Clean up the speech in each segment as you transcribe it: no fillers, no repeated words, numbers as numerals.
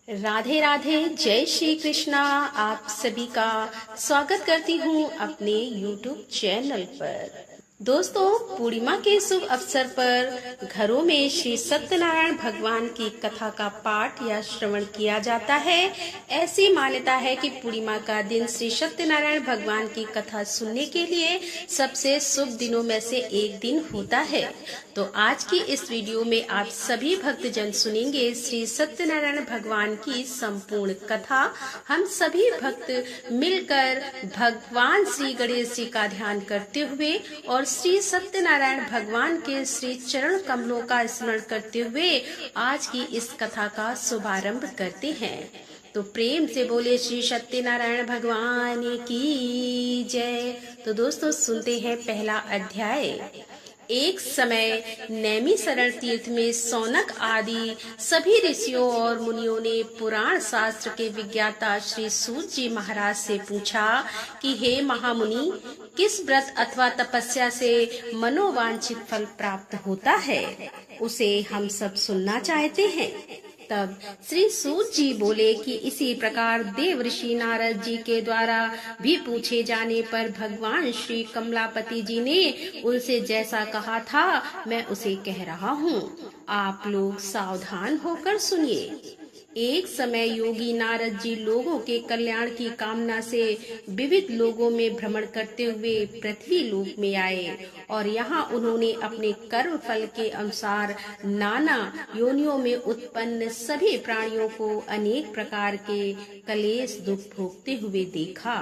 राधे राधे, जय श्री कृष्णा। आप सभी का स्वागत करती हूँ अपने YouTube चैनल पर। दोस्तों, पूर्णिमा के शुभ अवसर पर घरों में श्री सत्यनारायण भगवान की कथा का पाठ या श्रवण किया जाता है। ऐसी मान्यता है कि पूर्णिमा का दिन श्री सत्यनारायण भगवान की कथा सुनने के लिए सबसे शुभ दिनों में से एक दिन होता है। तो आज की इस वीडियो में आप सभी भक्तजन सुनेंगे श्री सत्यनारायण भगवान की संपूर्ण कथा। हम सभी भक्त मिलकर भगवान श्री गणेश जी का ध्यान करते हुए और श्री सत्यनारायण भगवान के श्री चरण कमलों का स्मरण करते हुए आज की इस कथा का शुभारंभ करते हैं। तो प्रेम से बोले श्री सत्यनारायण भगवान की जय। तो दोस्तों, सुनते हैं पहला अध्याय। एक समय नैमिषारण्य तीर्थ में सौनक आदि सभी ऋषियों और मुनियों ने पुराण शास्त्र के विज्ञाता श्री सूत जी महाराज से पूछा कि हे महामुनि, किस व्रत अथवा तपस्या से मनोवांछित फल प्राप्त होता है, उसे हम सब सुनना चाहते हैं। तब श्री सूत जी बोले कि इसी प्रकार देव ऋषि नारद जी के द्वारा भी पूछे जाने पर भगवान श्री कमलापति जी ने उनसे जैसा कहा था मैं उसे कह रहा हूँ। आप लोग सावधान होकर सुनिए। एक समय योगी नारद जी लोगों के कल्याण की कामना से विविध लोगों में भ्रमण करते हुए पृथ्वी लोक में आए और यहाँ उन्होंने अपने कर्म फल के अनुसार नाना योनियों में उत्पन्न सभी प्राणियों को अनेक प्रकार के कलेश दुख भोगते हुए देखा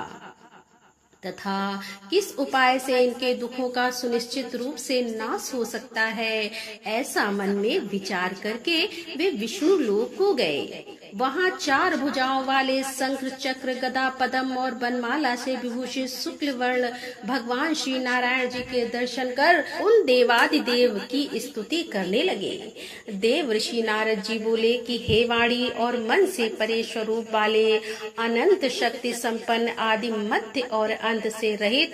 तथा किस उपाय से इनके दुखों का सुनिश्चित रूप से नाश हो सकता है, ऐसा मन में विचार करके वे विष्णु लोक को गए। वहाँ 4 भुजाओं वाले शंख चक्र गदा पद्म और बनमाला से विभूषित शुक्ल वर्ण भगवान श्री नारायण जी के दर्शन कर उन देवादिदेव की स्तुति करने लगे। देव ऋषि नारद जी बोले कि हे वाणी और मन से परे स्वरूप वाले अनंत शक्ति संपन्न आदि मध्य और अंत से रहित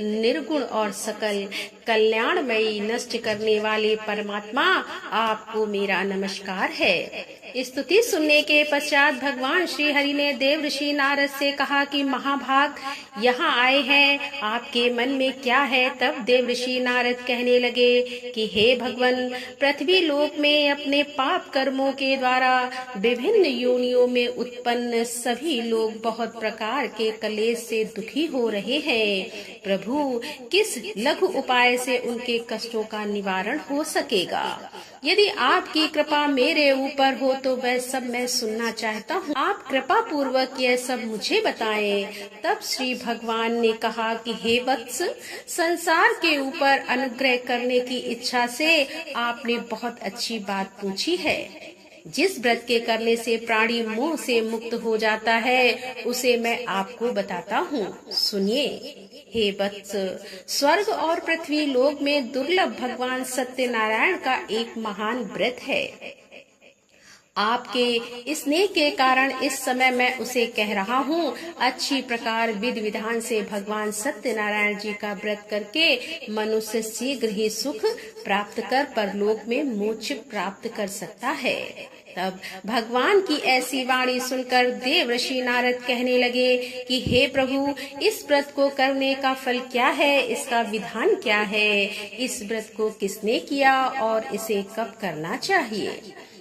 निर्गुण और सकल कल्याणमयी नष्ट करने वाले परमात्मा, आपको मेरा नमस्कार है। स्तुति सुनने के पश्चात भगवान श्री हरि ने देव ऋषि नारद से कहा कि महाभाग, यहाँ आए हैं, आपके मन में क्या है। तब देव ऋषि नारद कहने लगे कि हे भगवान, पृथ्वी लोक में अपने पाप कर्मों के द्वारा विभिन्न योनियों में उत्पन्न सभी लोग बहुत प्रकार के कलेश से दुखी हो रहे हैं। प्रभु, किस लघु उपाय से उनके कष्टों का निवारण हो सकेगा? यदि आपकी कृपा मेरे ऊपर हो तो वह सब मैं सुनना चाहता हूँ। आप कृपा पूर्वक यह सब मुझे बताएं। तब श्री भगवान ने कहा कि हे वत्स, संसार के ऊपर अनुग्रह करने की इच्छा से आपने बहुत अच्छी बात पूछी है। जिस व्रत के करने से प्राणी मोह से मुक्त हो जाता है, उसे मैं आपको बताता हूँ, सुनिए। हे वत्स, स्वर्ग और पृथ्वी लोक में दुर्लभ भगवान सत्यनारायण का एक महान व्रत है। आपके स्नेह के कारण इस समय मैं उसे कह रहा हूँ। अच्छी प्रकार विधि विधान से भगवान सत्यनारायण जी का व्रत करके मनुष्य शीघ्र ही सुख प्राप्त कर परलोक में मोक्ष प्राप्त कर सकता है। तब भगवान की ऐसी वाणी सुनकर देव ऋषि नारद कहने लगे कि हे प्रभु, इस व्रत को करने का फल क्या है, इसका विधान क्या है, इस व्रत को किसने किया और इसे कब करना चाहिए,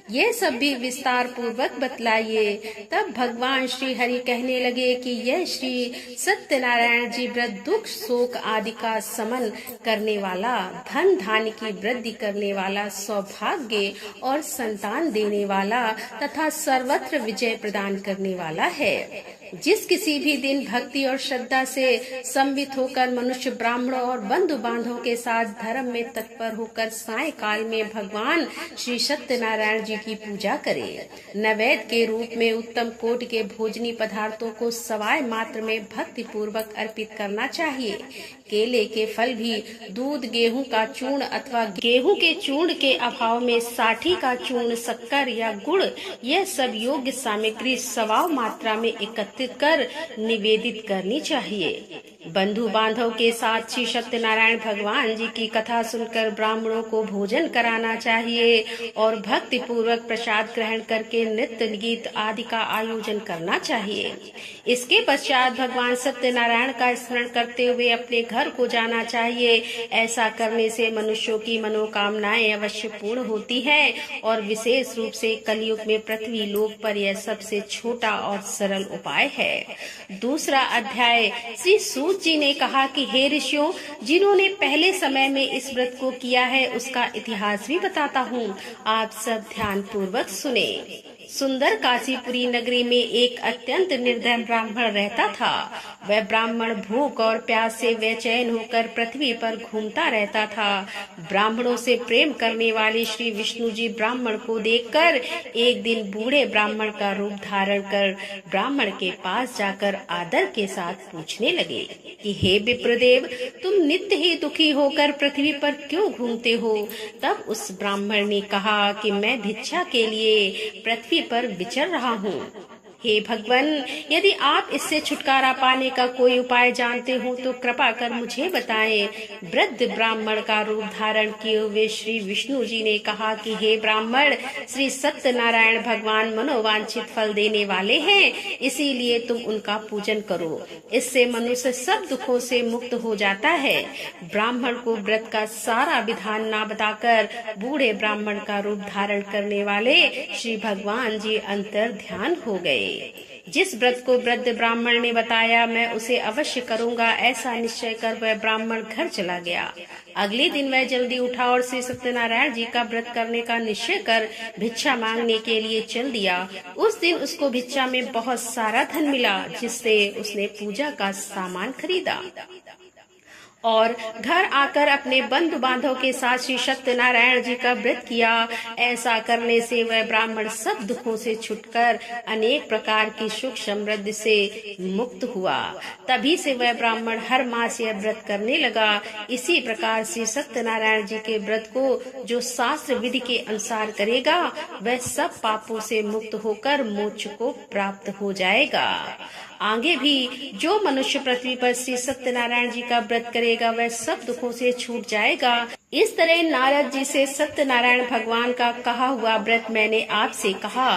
ये सब भी विस्तार पूर्वक बतलाइए। तब भगवान श्री हरि कहने लगे कि यह श्री सत्यनारायण जी व्रत दुख शोक आदि का समन करने वाला, धन धान्य की वृद्धि करने वाला, सौभाग्य और संतान देने वाला तथा सर्वत्र विजय प्रदान करने वाला है। जिस किसी भी दिन भक्ति और श्रद्धा से सम्मिलित होकर मनुष्य ब्राह्मणों और बंधु बांधवों के साथ धर्म में तत्पर होकर साय काल में भगवान श्री सत्यनारायण जी की पूजा करे, नैवेद्य के रूप में उत्तम कोटि के भोजनी पदार्थों को सवाय मात्र में भक्ति पूर्वक अर्पित करना चाहिए। केले के फल भी दूध, गेहूं का चूर्ण अथवा गेहूं के चूर्ण के अभाव में साठी का चूर्ण, शक्कर या गुड़, यह सब योग्य सामग्री सवाव मात्रा में एकत्रित कर निवेदित करनी चाहिए। बंधु बांधव के साथ श्री सत्यनारायण भगवान जी की कथा सुनकर ब्राह्मणों को भोजन कराना चाहिए और भक्ति पूर्वक प्रसाद ग्रहण करके नृत्य गीत आदि का आयोजन करना चाहिए। इसके पश्चात भगवान सत्यनारायण का स्मरण करते हुए अपने घर को जाना चाहिए। ऐसा करने से मनुष्यों की मनोकामनाएं अवश्य पूर्ण होती है और विशेष रूप से कलयुग में पृथ्वी लोक पर यह सबसे छोटा और सरल उपाय है। दूसरा अध्याय। श्री सूत जी ने कहा कि हे ऋषियों, जिन्होंने पहले समय में इस व्रत को किया है उसका इतिहास भी बताता हूँ, आप सब ध्यान पूर्वक सुने। सुंदर काशीपुरी नगरी में एक अत्यंत निर्धन ब्राह्मण रहता था। वह ब्राह्मण भूख और प्यास से बेचैन होकर पृथ्वी पर घूमता रहता था। ब्राह्मणों से प्रेम करने वाले श्री विष्णु जी ब्राह्मण को देखकर एक दिन बूढ़े ब्राह्मण का रूप धारण कर ब्राह्मण के पास जाकर आदर के साथ पूछने लगे कि हे विप्रदेव, तुम नित्य ही दुखी होकर पृथ्वी पर क्यों घूमते हो? तब उस ब्राह्मण ने कहा कि मैं भिक्षा के लिए पृथ्वी पर विचर रहा हूँ। हे भगवान, यदि आप इससे छुटकारा पाने का कोई उपाय जानते हो तो कृपा कर मुझे बताएं। वृद्ध ब्राह्मण का रूप धारण किए हुए श्री विष्णु जी ने कहा कि हे ब्राह्मण, श्री सत्यनारायण भगवान मनोवांछित फल देने वाले हैं, इसीलिए तुम उनका पूजन करो। इससे मनुष्य सब दुखों से मुक्त हो जाता है। ब्राह्मण को व्रत का सारा विधान न बताकर बूढ़े ब्राह्मण का रूप धारण करने वाले श्री भगवान जी अंतर ध्यान हो गए। जिस व्रत को वृद्ध ब्राह्मण ने बताया मैं उसे अवश्य करूंगा, ऐसा निश्चय कर वह ब्राह्मण घर चला गया। अगले दिन वह जल्दी उठा और श्री सत्यनारायण जी का व्रत करने का निश्चय कर भिक्षा मांगने के लिए चल दिया। उस दिन उसको भिक्षा में बहुत सारा धन मिला, जिससे उसने पूजा का सामान खरीदा और घर आकर अपने बंधु बांधव के साथ श्री सत्यनारायण जी का व्रत किया। ऐसा करने से वह ब्राह्मण सब दुखों से छुटकर अनेक प्रकार की सुख समृद्धि से मुक्त हुआ। तभी से वह ब्राह्मण हर मास यह व्रत करने लगा। इसी प्रकार श्री सत्यनारायण जी के व्रत को जो शास्त्र विधि के अनुसार करेगा वह सब पापों से मुक्त होकर मोक्ष को प्राप्त हो जाएगा। आगे भी जो मनुष्य पृथ्वी पर श्री सत्यनारायण जी का व्रत करेगा वह सब दुखों से छूट जाएगा। इस तरह नारद जी से सत्यनारायण भगवान का कहा हुआ व्रत मैंने आपसे कहा।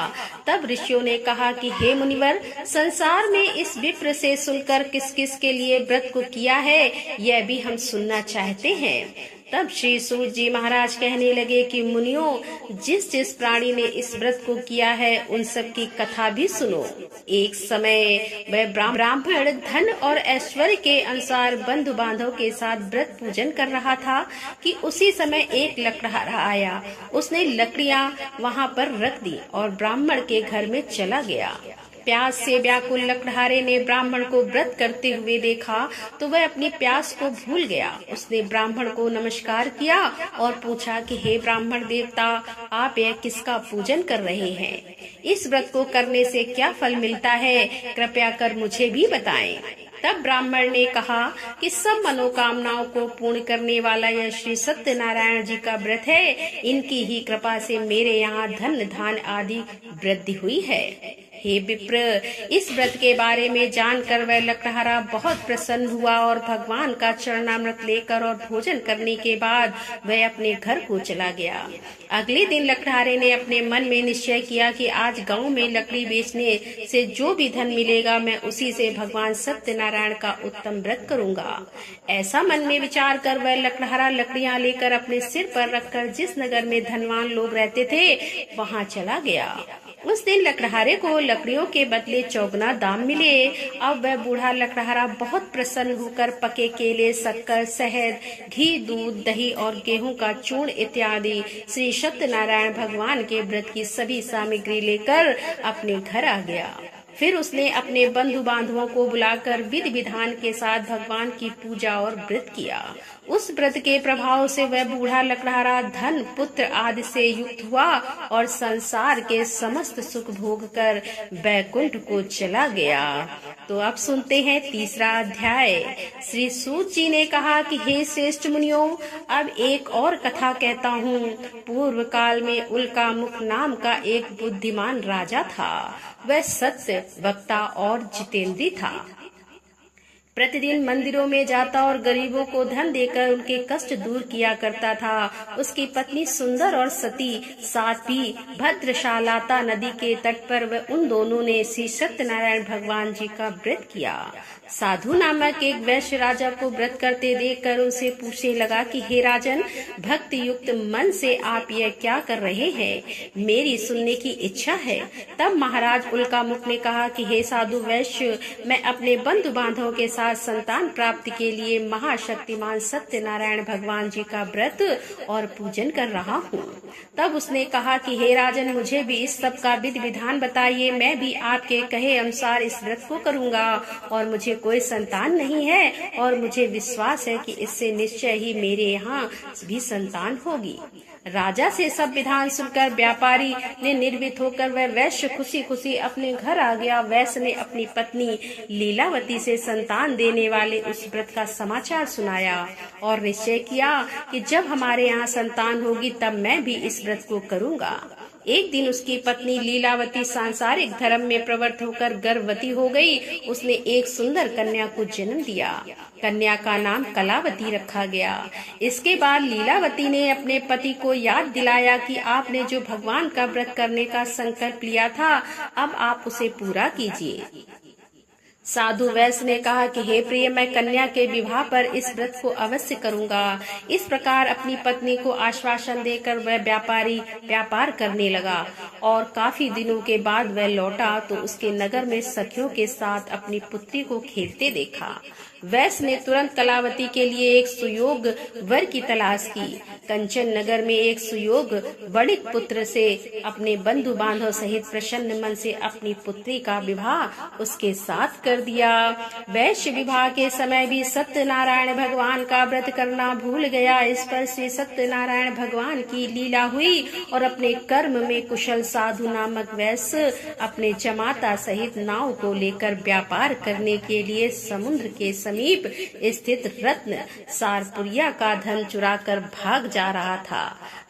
तब ऋषियों ने कहा कि हे मुनिवर, संसार में इस विप्र से सुनकर किस किस के लिए व्रत को किया है यह भी हम सुनना चाहते हैं। तब श्री सूत जी महाराज कहने लगे कि मुनियों, जिस जिस प्राणी ने इस व्रत को किया है उन सब की कथा भी सुनो। एक समय वह ब्राह्मण धन और ऐश्वर्य के अनुसार बंधु बांधव के साथ व्रत पूजन कर रहा था कि उसी समय एक लकड़हारा आया। उसने लकड़ियां वहां पर रख दी और ब्राह्मण के घर में चला गया। प्यास से व्याकुल लकड़हारे ने ब्राह्मण को व्रत करते हुए देखा तो वह अपनी प्यास को भूल गया। उसने ब्राह्मण को नमस्कार किया और पूछा कि हे ब्राह्मण देवता, आप यह किसका पूजन कर रहे हैं? इस व्रत को करने से क्या फल मिलता है? कृपया कर मुझे भी बताएं। तब ब्राह्मण ने कहा कि सब मनोकामनाओं को पूर्ण करने वाला यह श्री सत्यनारायण जी का व्रत है। इनकी ही कृपा से मेरे यहाँ धन धान आदि वृद्धि हुई है। हे विप्र, इस व्रत के बारे में जानकर वह लकड़हारा बहुत प्रसन्न हुआ और भगवान का चरणामृत लेकर और भोजन करने के बाद वह अपने घर को चला गया। अगले दिन लकड़हारे ने अपने मन में निश्चय किया कि आज गांव में लकड़ी बेचने से जो भी धन मिलेगा मैं उसी से भगवान सत्यनारायण का उत्तम व्रत करूंगा। ऐसा मन में विचार कर वह लकड़हारा लकड़ियां लेकर अपने सिर पर रखकर जिस नगर में धनवान लोग रहते थे वहां चला गया। उस दिन लकड़हारे को लकड़ियों के बदले चौगुना दाम मिले। अब वह बूढ़ा लकड़हारा बहुत प्रसन्न होकर पके केले, शक्कर, शहद, घी, दूध, दही और गेहूं का चूर्ण इत्यादि श्री सत्यनारायण भगवान के व्रत की सभी सामग्री लेकर अपने घर आ गया। फिर उसने अपने बंधु बांधवों को बुलाकर विधि विधान के साथ भगवान की पूजा और व्रत किया। उस व्रत के प्रभाव से वह बूढ़ा लकड़हारा धन, पुत्र आदि से युक्त हुआ और संसार के समस्त सुख भोग कर बैकुंठ को चला गया। तो अब सुनते हैं तीसरा अध्याय। श्री सूत जी ने कहा कि हे श्रेष्ठ मुनियों, अब एक और कथा कहता हूँ। पूर्व काल में उल्कामुख नाम का एक बुद्धिमान राजा था। वह सत्य, वक्ता और जितेंद्री था। प्रतिदिन मंदिरों में जाता और गरीबों को धन देकर उनके कष्ट दूर किया करता था। उसकी पत्नी सुंदर और सती साध्वी भद्रशालाता नदी के तट पर उन दोनों ने श्री सत्यनारायण भगवान जी का व्रत किया। साधु नामक एक वैश्य राजा को व्रत करते देखकर उसे पूछने लगा कि हे राजन, भक्ति युक्त मन से आप यह क्या कर रहे हैं? मेरी सुनने की इच्छा है। तब महाराज उल्कामुख ने कहा कि हे साधु वैश्य, मैं अपने बंधु बांधवों के साथ संतान प्राप्ति के लिए महाशक्तिमान सत्यनारायण भगवान जी का व्रत और पूजन कर रहा हूँ। तब उसने कहा कि हे राजन, मुझे भी इस सब का विधि विधान बताइए। मैं भी आपके कहे अनुसार इस व्रत को करूँगा और मुझे कोई संतान नहीं है और मुझे विश्वास है कि इससे निश्चय ही मेरे यहाँ भी संतान होगी। राजा से सब विधान सुनकर व्यापारी ने निर्भीत होकर वह वैश्य खुशी खुशी अपने घर आ गया। वैश्य ने अपनी पत्नी लीलावती से संतान देने वाले उस व्रत का समाचार सुनाया और निश्चय किया कि जब हमारे यहाँ संतान होगी तब मैं भी इस व्रत को करूँगा। एक दिन उसकी पत्नी लीलावती सांसारिक धर्म में प्रवृत्त होकर गर्भवती हो गई। उसने एक सुंदर कन्या को जन्म दिया। कन्या का नाम कलावती रखा गया। इसके बाद लीलावती ने अपने पति को याद दिलाया कि आपने जो भगवान का व्रत करने का संकल्प लिया था, अब आप उसे पूरा कीजिए। साधु वैश्य ने कहा कि हे प्रिय, मैं कन्या के विवाह पर इस व्रत को अवश्य करूंगा। इस प्रकार अपनी पत्नी को आश्वासन देकर वह व्यापारी व्यापार करने लगा और काफी दिनों के बाद वह लौटा तो उसके नगर में सखियों के साथ अपनी पुत्री को खेलते देखा। वैश्य ने तुरंत कलावती के लिए एक सुयोग वर की तलाश की। कंचन नगर में एक सुयोग वणिक पुत्र से अपने बंधु बांधव सहित प्रसन्न मन से अपनी पुत्री का विवाह उसके साथ कर दिया। वैश्य विवाह के समय भी सत्यनारायण भगवान का व्रत करना भूल गया। इस पर श्री सत्यनारायण भगवान की लीला हुई और अपने कर्म में कुशल साधु नामक वैश्य अपने जमाता सहित नाव को लेकर व्यापार करने के लिए समुद्र के समीप स्थित रत्न सारपुरिया का धन चुराकर भाग जा रहा था।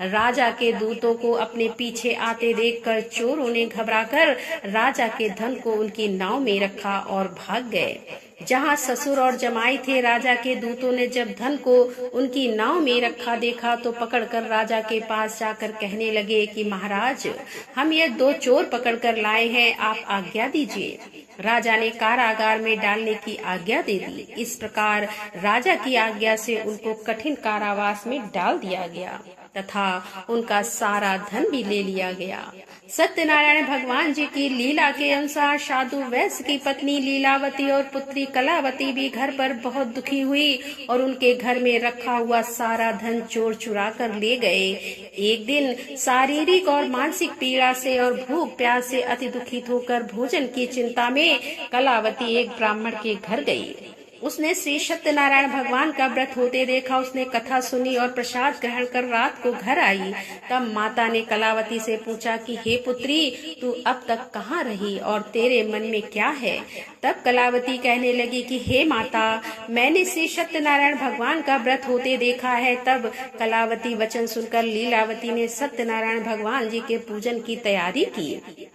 राजा के दूतों को अपने पीछे आते देखकर चोरों ने घबराकर राजा के धन को उनकी नाव में रखा और भाग गए। जहाँ ससुर और जमाई थे, राजा के दूतों ने जब धन को उनकी नाव में रखा देखा तो पकड़कर राजा के पास जाकर कहने लगे कि महाराज, हम ये 2 चोर पकड़कर लाए हैं, आप आज्ञा दीजिए। राजा ने कारागार में डालने की आज्ञा दे दी। इस प्रकार राजा की आज्ञा से उनको कठिन कारावास में डाल दिया गया तथा उनका सारा धन भी ले लिया गया। सत्यनारायण भगवान जी की लीला के अनुसार साधु वैश्य की पत्नी लीलावती और पुत्री कलावती भी घर पर बहुत दुखी हुई और उनके घर में रखा हुआ सारा धन चोर चुरा कर ले गए। एक दिन शारीरिक और मानसिक पीड़ा से और भूख प्यास से अति दुखित होकर भोजन की चिंता में कलावती एक ब्राह्मण के घर गई। उसने श्री सत्यनारायण भगवान का व्रत होते देखा। उसने कथा सुनी और प्रसाद ग्रहण कर रात को घर आई। तब माता ने कलावती से पूछा कि हे पुत्री, तू अब तक कहाँ रही और तेरे मन में क्या है? तब कलावती कहने लगी कि हे माता, मैंने श्री सत्यनारायण भगवान का व्रत होते देखा है। तब कलावती वचन सुनकर लीलावती ने सत्यनारायण भगवान जी के पूजन की तैयारी की।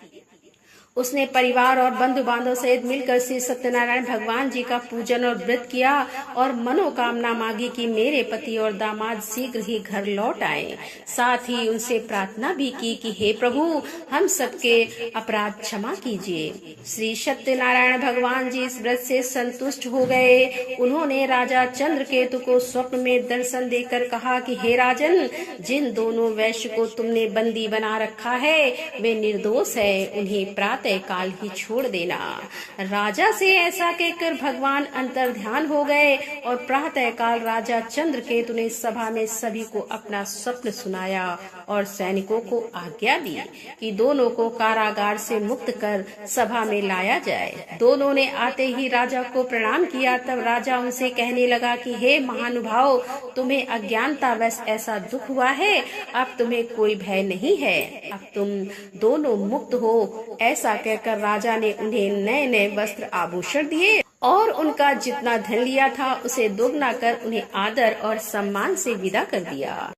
उसने परिवार और बंधु बांधव सहित मिलकर श्री सत्यनारायण भगवान जी का पूजन और व्रत किया और मनोकामना मांगी कि मेरे पति और दामाद शीघ्र ही घर लौट आए। साथ ही उनसे प्रार्थना भी की कि हे प्रभु, हम सबके अपराध क्षमा कीजिए। श्री सत्यनारायण भगवान जी इस व्रत से संतुष्ट हो गए। उन्होंने राजा चंद्रकेतु को स्वप्न में दर्शन देकर कहा कि हे राजन, जिन दोनों वैश्य को तुमने बंदी बना रखा है वे निर्दोष है, उन्हें प्रातः काल ही छोड़ देना। राजा से ऐसा कहकर भगवान अंतर ध्यान हो गए और प्रातः काल राजा चंद्रकेतु ने सभा में सभी को अपना स्वप्न सुनाया और सैनिकों को आज्ञा दी कि दोनों को कारागार से मुक्त कर सभा में लाया जाए। दोनों ने आते ही राजा को प्रणाम किया। तब राजा उनसे कहने लगा कि हे महानुभाव, तुम्हें अज्ञानतावश ऐसा दुख हुआ है, अब तुम्हें कोई भय नहीं है, अब तुम दोनों मुक्त हो। ऐसा कहकर राजा ने उन्हें नए नए वस्त्र आभूषण दिए और उनका जितना धन लिया था उसे दोगुना कर उन्हें आदर और सम्मान से विदा कर दिया।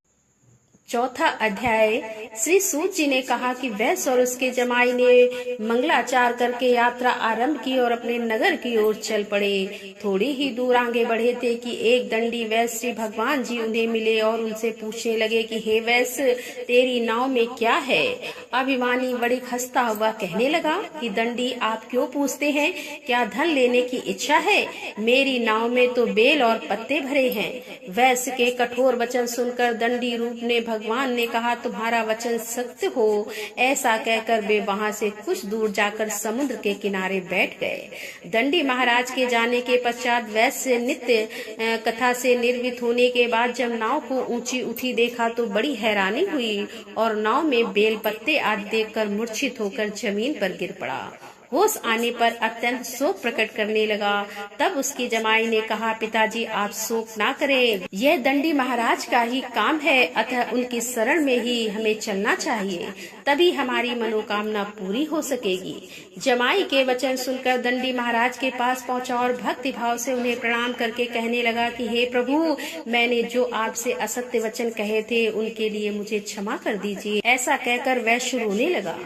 चौथा अध्याय। श्री सूत जी ने कहा कि वैश्य और उसके जमाई ने मंगलाचार करके यात्रा आरंभ की और अपने नगर की ओर चल पड़े। थोड़ी ही दूर आगे बढ़े थे कि एक दंडी वैश्य श्री भगवान जी उन्हें मिले और उनसे पूछने लगे कि हे वैश्य, तेरी नाव में क्या है? अभिमानी बड़ी हंसता हुआ कहने लगा कि दंडी, आप क्यों पूछते हैं? क्या धन लेने की इच्छा है? मेरी नाव में तो बेल और पत्ते भरे हैं। वैश्य के कठोर वचन सुनकर दंडी रूप ने भगवान ने कहा, तुम्हारा वचन सत्य हो। ऐसा कहकर वे वहां से कुछ दूर जाकर समुद्र के किनारे बैठ गए। दंडी महाराज के जाने के पश्चात वैश्य नित्य कथा से निर्मित होने के बाद जब नाव को ऊंची उठी देखा तो बड़ी हैरानी हुई और नाव में बेल पत्ते आदि देखकर मूर्छित होकर जमीन पर गिर पड़ा। होश आने पर अत्यंत शोक प्रकट करने लगा। तब उसकी जमाई ने कहा, पिताजी आप शोक ना करें, यह दंडी महाराज का ही काम है, अतः उनकी शरण में ही हमें चलना चाहिए, तभी हमारी मनोकामना पूरी हो सकेगी। जमाई के वचन सुनकर दंडी महाराज के पास पहुंचा और भक्ति भाव से उन्हें प्रणाम करके कहने लगा कि हे प्रभु, मैंने जो आपसे असत्य वचन कहे थे उनके लिए मुझे क्षमा कर दीजिए। ऐसा कहकर वैश्य रोने लगा।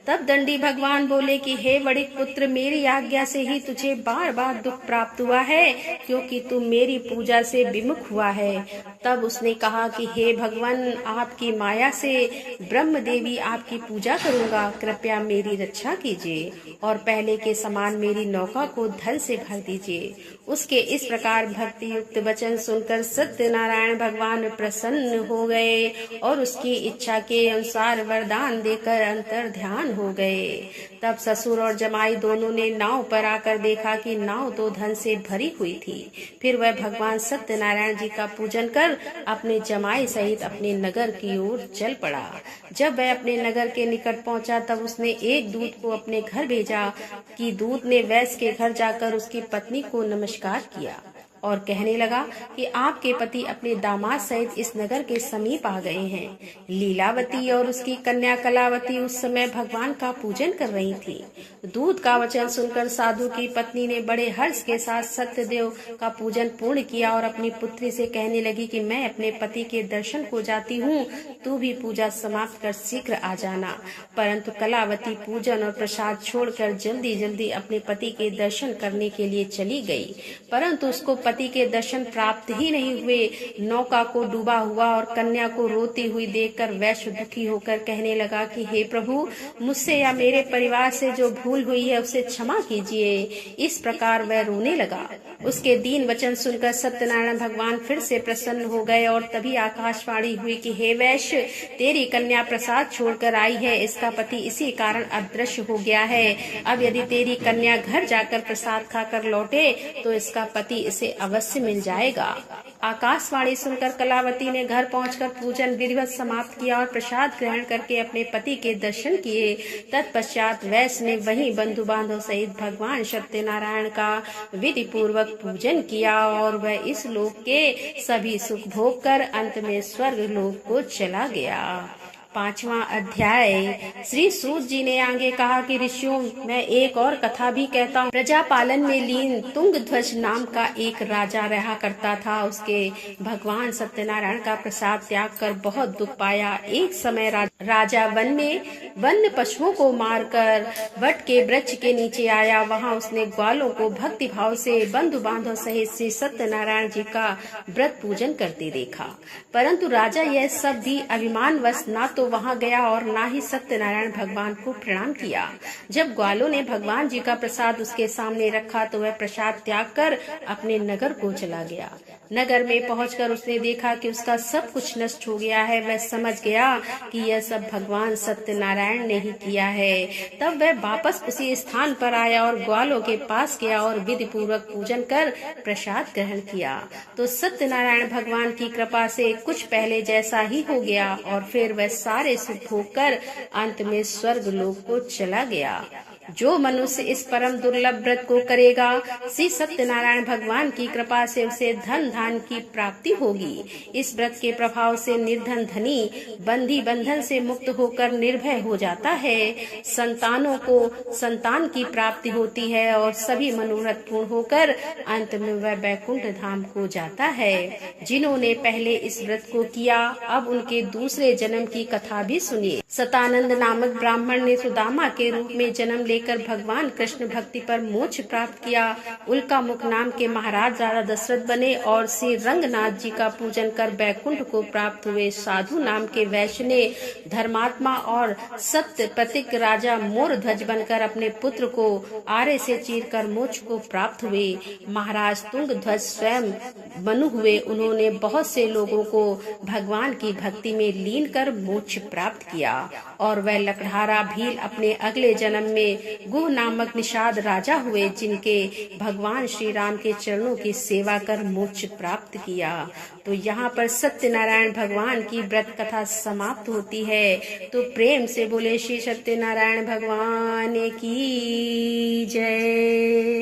तब दंडी भगवान बोले कि हे बड़े पुत्र, मेरी आज्ञा से ही तुझे बार बार दुख प्राप्त हुआ है, क्योंकि तू मेरी पूजा से विमुख हुआ है। तब उसने कहा कि हे भगवान, आपकी माया से ब्रह्म देवी आपकी पूजा करूंगा, कृपया मेरी रक्षा कीजिए और पहले के समान मेरी नौका को धन से भर दीजिए। उसके इस प्रकार भक्ति युक्त वचन सुनकर सत्यनारायण भगवान प्रसन्न हो गए और उसकी इच्छा के अनुसार वरदान देकर अंतर ध्यान हो गए। तब ससुर और जमाई दोनों ने नाव पर आकर देखा कि नाव तो धन से भरी हुई थी। फिर वह भगवान सत्यनारायण जी का पूजन कर अपने जमाई सहित अपने नगर की ओर चल पड़ा। जब वह अपने नगर के निकट पहुंचा तब उसने एक दूत को अपने घर भेजा कि दूत ने वैश्य के घर जाकर उसकी पत्नी को नमस्कार किया और कहने लगा कि आपके पति अपने दामाद सहित इस नगर के समीप आ गए हैं। लीलावती और उसकी कन्या कलावती उस समय भगवान का पूजन कर रही थी। दूत का वचन सुनकर साधु की पत्नी ने बड़े हर्ष के साथ सत्यदेव का पूजन पूर्ण किया और अपनी पुत्री से कहने लगी कि मैं अपने पति के दर्शन को जाती हूँ, तू भी पूजा समाप्त कर शीघ्र आ जाना। परंतु कलावती पूजन और प्रसाद छोड़कर जल्दी जल्दी अपने पति के दर्शन करने के लिए चली गई, परंतु उसको पति के दर्शन प्राप्त ही नहीं हुए। नौका को डूबा हुआ और कन्या को रोती हुई देखकर वैश्य दुखी होकर कहने लगा कि हे प्रभु, मुझसे या मेरे परिवार से जो भूल हुई है उसे क्षमा कीजिए। इस प्रकार वह रोने लगा। उसके दीन वचन सुनकर सत्यनारायण भगवान फिर से प्रसन्न हो गए और तभी आकाशवाणी हुई कि हे वैश्य, तेरी कन्या प्रसाद छोड़कर आई है, इसका पति इसी कारण अदृश्य हो गया है। अब यदि तेरी कन्या घर जाकर प्रसाद खाकर लौटे तो इसका पति इसे अवश्य मिल जाएगा। आकाशवाणी सुनकर कलावती ने घर पहुंचकर पूजन विधिवत समाप्त किया और प्रसाद ग्रहण करके अपने पति के दर्शन किए। तत्पश्चात वैश्य ने वहीं बंधु बांधव सहित भगवान सत्यनारायण का विधि पूर्वक पूजन किया और वह इस लोक के सभी सुख भोग कर अंत में स्वर्ग लोक को चला गया। 5वां अध्याय। श्री सूत जी ने आगे कहा कि ऋषियों, मैं एक और कथा भी कहता हूँ। प्रजापालन में लीन तुंगध्वज नाम का एक राजा रहा करता था। उसके भगवान सत्यनारायण का प्रसाद त्याग कर बहुत दुख पाया। एक समय राजा वन में वन्य पशुओं को मारकर वट के वृक्ष के नीचे आया। वहाँ उसने ग्वालों को भक्ति भाव से बंधु बांधव सहित श्री सत्यनारायण जी का व्रत पूजन करते देखा, परंतु राजा यह सब भी अभिमानवश ना तो वहां गया और ना ही सत्यनारायण भगवान को प्रणाम किया। जब ग्वालों ने भगवान जी का प्रसाद उसके सामने रखा तो वह प्रसाद त्याग कर अपने नगर को चला गया। नगर में पहुंचकर उसने देखा कि उसका सब कुछ नष्ट हो गया है। वह समझ गया कि यह सब भगवान सत्यनारायण ने ही किया है। तब वह वापस उसी स्थान पर आया और ग्वालों के पास गया और विधि पूर्वक पूजन कर प्रसाद ग्रहण किया तो सत्यनारायण भगवान की कृपा से कुछ पहले जैसा ही हो गया और फिर वह सारे सुख भोग कर अंत में स्वर्ग लोक को चला गया। जो मनुष्य इस परम दुर्लभ व्रत को करेगा, श्री सत्यनारायण भगवान की कृपा से उसे धन धान की प्राप्ति होगी। इस व्रत के प्रभाव से निर्धन धनी बंधी बंधन से मुक्त होकर निर्भय हो जाता है। संतानों को संतान की प्राप्ति होती है और सभी मनोरथ पूर्ण होकर अंत में वह बैकुंठ धाम को जाता है। जिन्होंने पहले इस व्रत को किया, अब उनके दूसरे जन्म की कथा भी सुनिए। सतानंद नामक ब्राह्मण ने सुदामा के रूप में जन्म लेकर भगवान कृष्ण भक्ति पर मोक्ष प्राप्त किया। उल्का मुख नाम के महाराज राजा दशरथ बने और श्री रंगनाथ जी का पूजन कर बैकुंठ को प्राप्त हुए। साधु नाम के वैश्य ने धर्मात्मा और सत्य प्रतीक राजा मोर ध्वज बनकर अपने पुत्र को आरे से चीरकर मोक्ष को प्राप्त हुए। महाराज तुंग ध्वज स्वयं मनु हुए। उन्होंने बहुत से लोगों को भगवान की भक्ति में लीन कर मोक्ष प्राप्त किया। और वह लकड़हारा भील अपने अगले जन्म में गुह नामक निषाद राजा हुए, जिनके भगवान श्री राम के चरणों की सेवा कर मोक्ष प्राप्त किया। तो यहाँ पर सत्यनारायण भगवान की व्रत कथा समाप्त होती है। तो प्रेम से बोले श्री सत्यनारायण भगवान की जय।